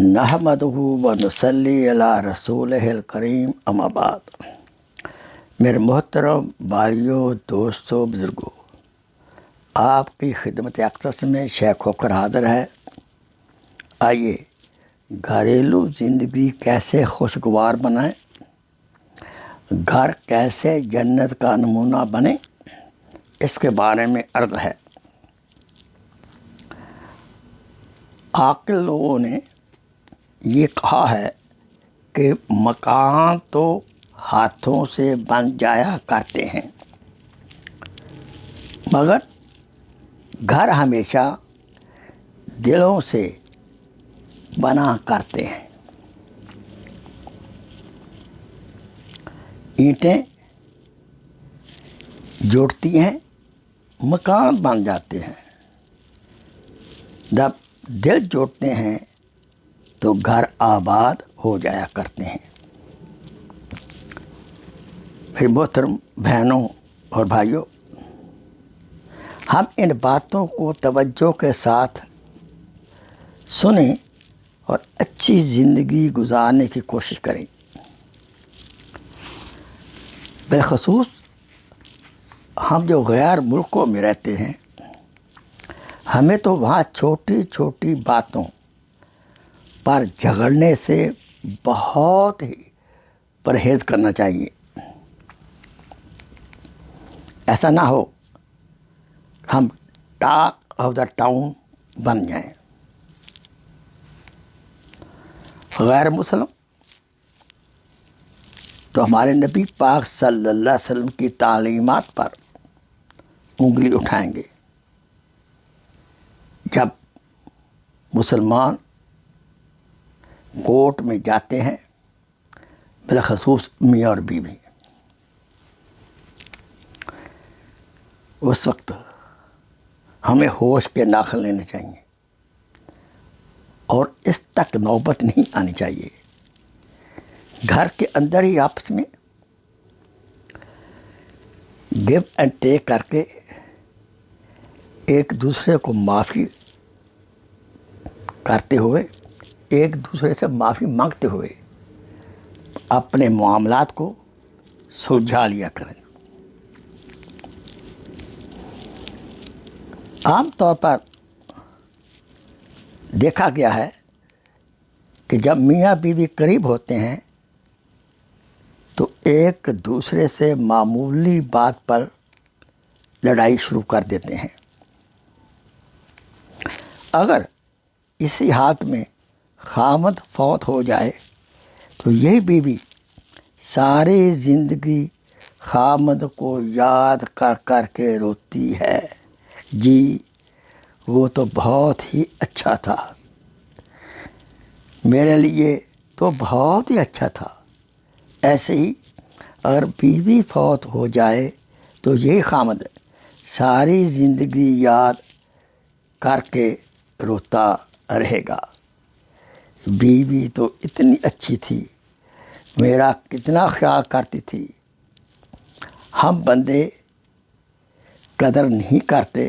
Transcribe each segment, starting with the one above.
نحمدہ و نصلی علی رسولہ الکریم اما بعد۔ میرے محترم بھائیوں، دوستوں، بزرگوں، آپ کی خدمت اقدس میں شیخ ہو کر حاضر ہے۔ آئیے گھریلو زندگی کیسے خوشگوار بنائیں، گھر کیسے جنت کا نمونہ بنے، اس کے بارے میں عرض ہے۔ عاقل لوگوں نے یہ کہا ہے کہ مکان تو ہاتھوں سے بن جایا کرتے ہیں، مگر گھر ہمیشہ دلوں سے بنا کرتے ہیں۔ اینٹیں جوڑتی ہیں، مکان بن جاتے ہیں۔ جب دل جوڑتے ہیں تو گھر آباد ہو جایا کرتے ہیں۔ میری محترم بہنوں اور بھائیوں، ہم ان باتوں کو توجہ کے ساتھ سنیں اور اچھی زندگی گزارنے کی کوشش کریں۔ بالخصوص ہم جو غیر ملکوں میں رہتے ہیں، ہمیں تو وہاں چھوٹی چھوٹی باتوں پر جھگڑنے سے بہت ہی پرہیز کرنا چاہیے۔ ایسا نہ ہو ہم ٹاک آف دا ٹاؤن بن جائیں۔ غیر مسلم تو ہمارے نبی پاک صلی اللہ علیہ وسلم کی تعلیمات پر انگلی اٹھائیں گے۔ جب مسلمان کورٹ میں جاتے ہیں، بالخصوص میاں اور بیوی، اس وقت ہمیں ہوش کے ناخن لینے چاہیے اور اس تک نوبت نہیں آنی چاہیے۔ گھر کے اندر ہی آپس میں گیو اینڈ ٹیک کر کے ایک دوسرے کو معافی کرتے ہوئے، ایک دوسرے سے معافی مانگتے ہوئے اپنے معاملات کو سلجھا لیا کریں۔ عام طور پر دیکھا گیا ہے کہ جب میاں بیوی قریب ہوتے ہیں تو ایک دوسرے سے معمولی بات پر لڑائی شروع کر دیتے ہیں۔ اگر اسی حالت میں خاوند فوت ہو جائے تو یہی بیوی ساری زندگی خاوند کو یاد کر کر کے روتی ہے، جی وہ تو بہت ہی اچھا تھا، میرے لیے تو بہت ہی اچھا تھا۔ ایسے ہی اگر بیوی فوت ہو جائے تو یہی خاوند ساری زندگی یاد کر کے روتا رہے گا، بیوی تو اتنی اچھی تھی، میرا کتنا خیال کرتی تھی۔ ہم بندے قدر نہیں کرتے۔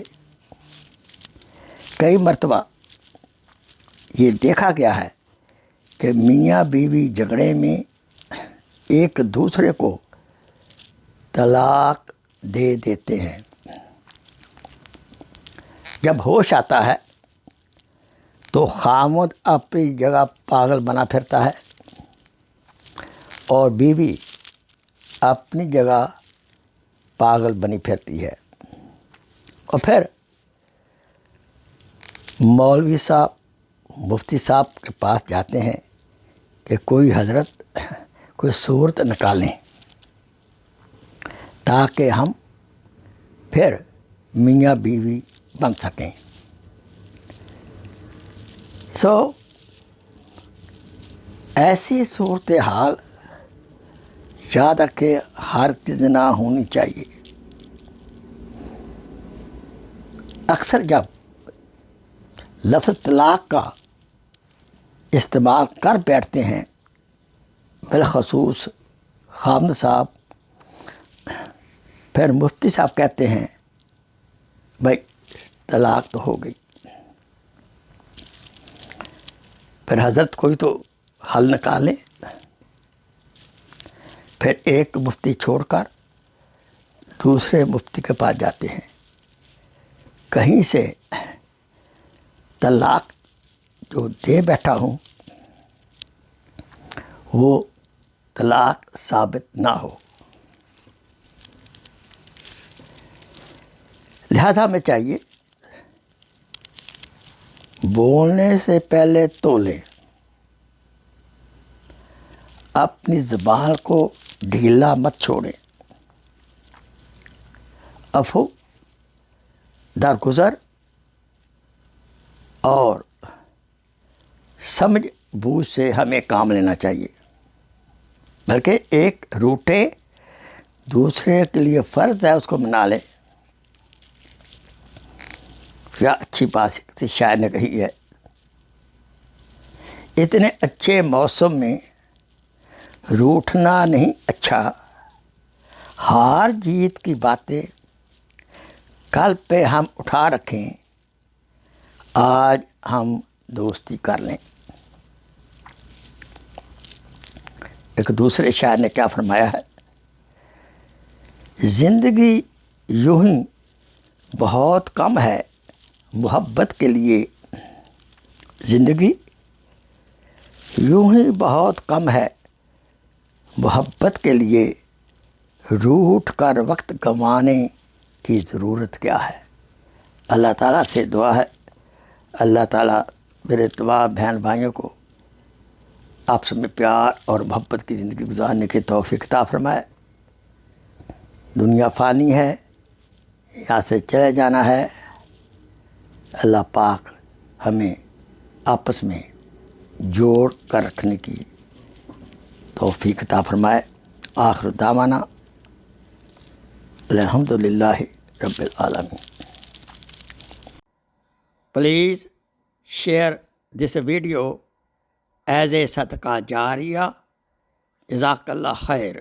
کئی مرتبہ یہ دیکھا گیا ہے کہ میاں بیوی جھگڑے میں ایک دوسرے کو طلاق دے دیتے ہیں۔ جب ہوش آتا ہے تو خاوند اپنی جگہ پاگل بنا پھرتا ہے اور بیوی اپنی جگہ پاگل بنی پھرتی ہے، اور پھر مولوی صاحب، مفتی صاحب کے پاس جاتے ہیں کہ کوئی حضرت کوئی صورت نکالیں تاکہ ہم پھر میاں بیوی بن سکیں۔ ایسی صورتحال یاد رکھے ہرگز نہ ہونی چاہیے۔ اکثر جب لفظ طلاق کا استعمال کر بیٹھتے ہیں، بالخصوص خاوند صاحب، پھر مفتی صاحب کہتے ہیں بھائی طلاق تو ہو گئی۔ پھر حضرت کوئی تو حل نکالیں. پھر ایک مفتی چھوڑ کر دوسرے مفتی کے پاس جاتے ہیں. کہیں سے طلاق جو دے بیٹھا ہوں وہ طلاق ثابت نہ ہو. لہذا ہمیں چاہیے بولنے سے پہلے تولیں، اپنی زبان کو ڈھیلا مت چھوڑیں. عفو، درگزر اور سمجھ بوجھ سے ہمیں کام لینا چاہیے، بلکہ ایک روٹے دوسرے کے لیے فرض ہے اس کو منا لیں. کیا اچھی بات شاعر نے کہی ہے، اتنے اچھے موسم میں روٹھنا نہیں اچھا، ہار جیت کی باتیں کل پہ ہم اٹھا رکھیں، آج ہم دوستی کر لیں. ایک دوسرے شاعر نے کیا فرمایا ہے، زندگی یوں ہی بہت کم ہے محبت کے لیے، زندگی یوں ہی بہت کم ہے محبت کے لیے، روٹھ کر وقت گنوانے کی ضرورت کیا ہے. اللہ تعالیٰ سے دعا ہے اللہ تعالیٰ میرے تمام بہن بھائیوں کو آپس میں پیار اور محبت کی زندگی گزارنے کی توفیق عطا فرمائے. دنیا فانی ہے، یہاں سے چلے جانا ہے. اللہ پاک ہمیں آپس میں جوڑ کر رکھنے کی توفیق عطا فرمائے. آخر دعوانا الحمدللہ رب العالمین. Please share this video as a صدقہ جاریہ. جزاک اللہ خیر.